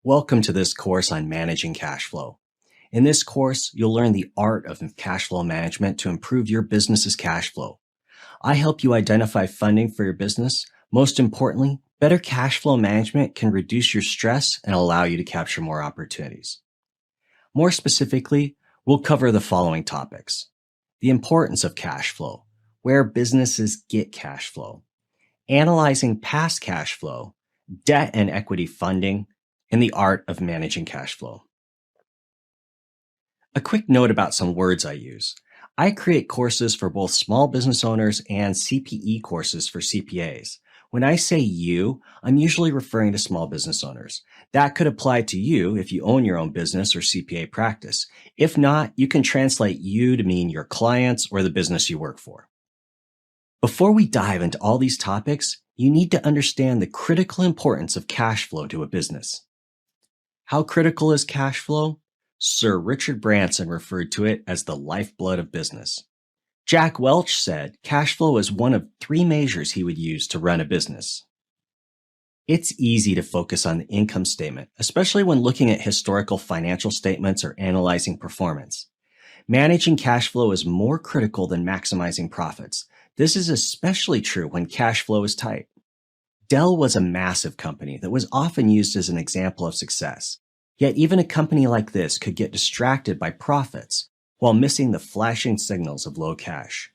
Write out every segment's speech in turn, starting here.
Welcome to this course on managing cash flow. In this course, you'll learn the art of cash flow management to improve your business's cash flow. I help you identify funding for your business. Most importantly, better cash flow management can reduce your stress and allow you to capture more opportunities. More specifically, we'll cover the following topics: the importance of cash flow, where businesses get cash flow, analyzing past cash flow, debt and equity funding, and the art of managing cash flow. A quick note about some words I use. I create courses for both small business owners and CPE courses for CPAs. When I say you, I'm usually referring to small business owners. That could apply to you if you own your own business or CPA practice. If not, you can translate you to mean your clients or the business you work for. Before we dive into all these topics, you need to understand the critical importance of cash flow to a business. How critical is cash flow? Sir Richard Branson referred to it as the lifeblood of business. Jack Welch said cash flow is one of three measures he would use to run a business. It's easy to focus on the income statement, especially when looking at historical financial statements or analyzing performance. Managing cash flow is more critical than maximizing profits. This is especially true when cash flow is tight. Dell was a massive company that was often used as an example of success. Yet even a company like this could get distracted by profits while missing the flashing signals of low cash.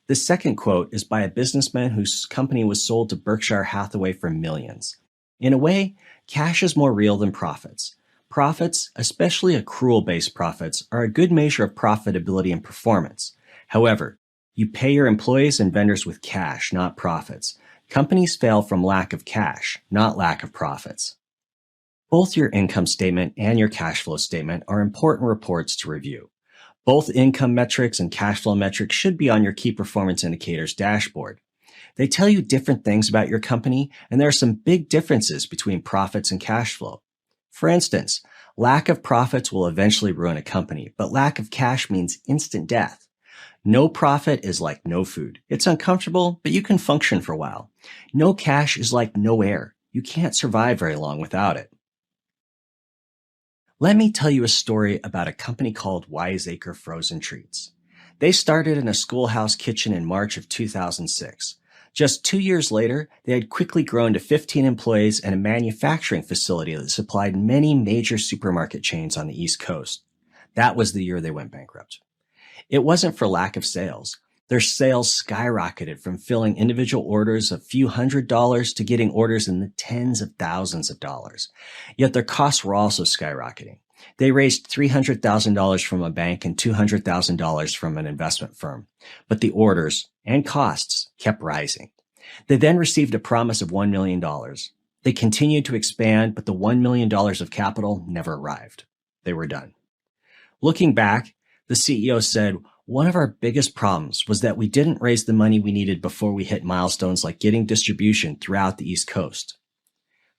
The second quote is by a businessman whose company was sold to Berkshire Hathaway for millions. In a way, cash is more real than profits. Profits, especially accrual-based profits, are a good measure of profitability and performance. However, you pay your employees and vendors with cash, not profits. Companies fail from lack of cash, not lack of profits. Both your income statement and your cash flow statement are important reports to review. Both income metrics and cash flow metrics should be on your key performance indicators dashboard. They tell you different things about your company, and there are some big differences between profits and cash flow. For instance, lack of profits will eventually ruin a company, but lack of cash means instant death. No profit is like no food. It's uncomfortable, but you can function for a while. No cash is like no air. You can't survive very long without it. Let me tell you a story about a company called Wiseacre Frozen Treats. They started in a schoolhouse kitchen in March of 2006. Just 2 years later, they had quickly grown to 15 employees and a manufacturing facility that supplied many major supermarket chains on the East Coast. That was the year they went bankrupt. It wasn't for lack of sales. Their sales skyrocketed from filling individual orders of a few $100s to getting orders in the tens of thousands of dollars. Yet their costs were also skyrocketing. They raised $300,000 from a bank and $200,000 from an investment firm. But the orders and costs kept rising. They then received a promise of $1 million. They continued to expand, but the $1 million of capital never arrived. They were done. Looking back, the CEO said, "One of our biggest problems was that we didn't raise the money we needed before we hit milestones like getting distribution throughout the East Coast."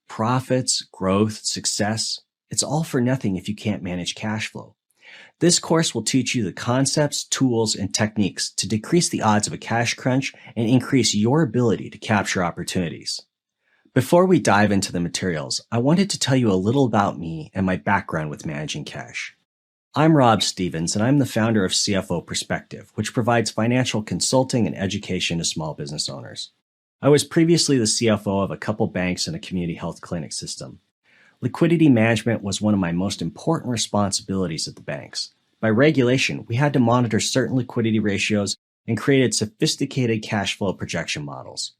Profits, growth, success, it's all for nothing if you can't manage cash flow. This course will teach you the concepts, tools, and techniques to decrease the odds of a cash crunch and increase your ability to capture opportunities. Before we dive into the materials, I wanted to tell you a little about me and my background with managing cash. I'm Rob Stevens, and I'm the founder of CFO Perspective, which provides financial consulting and education to small business owners. I was previously the CFO of a couple banks and a community health clinic system. Liquidity management was one of my most important responsibilities at the banks. By regulation, we had to monitor certain liquidity ratios and created sophisticated cash flow projection models.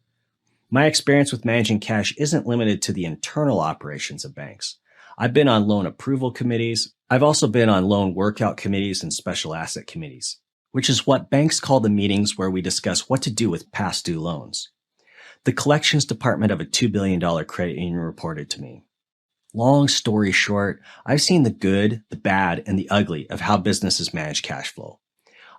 My experience with managing cash isn't limited to the internal operations of banks. I've been on loan approval committees. I've also been on loan workout committees and special asset committees, which is what banks call the meetings where we discuss what to do with past due loans. The collections department of a $2 billion credit union reported to me. Long story short, I've seen the good, the bad, and the ugly of how businesses manage cash flow.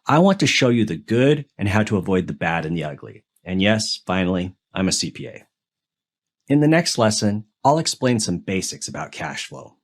I want to show you the good and how to avoid the bad and the ugly. And yes, finally, I'm a CPA. In the next lesson, I'll explain some basics about cash flow.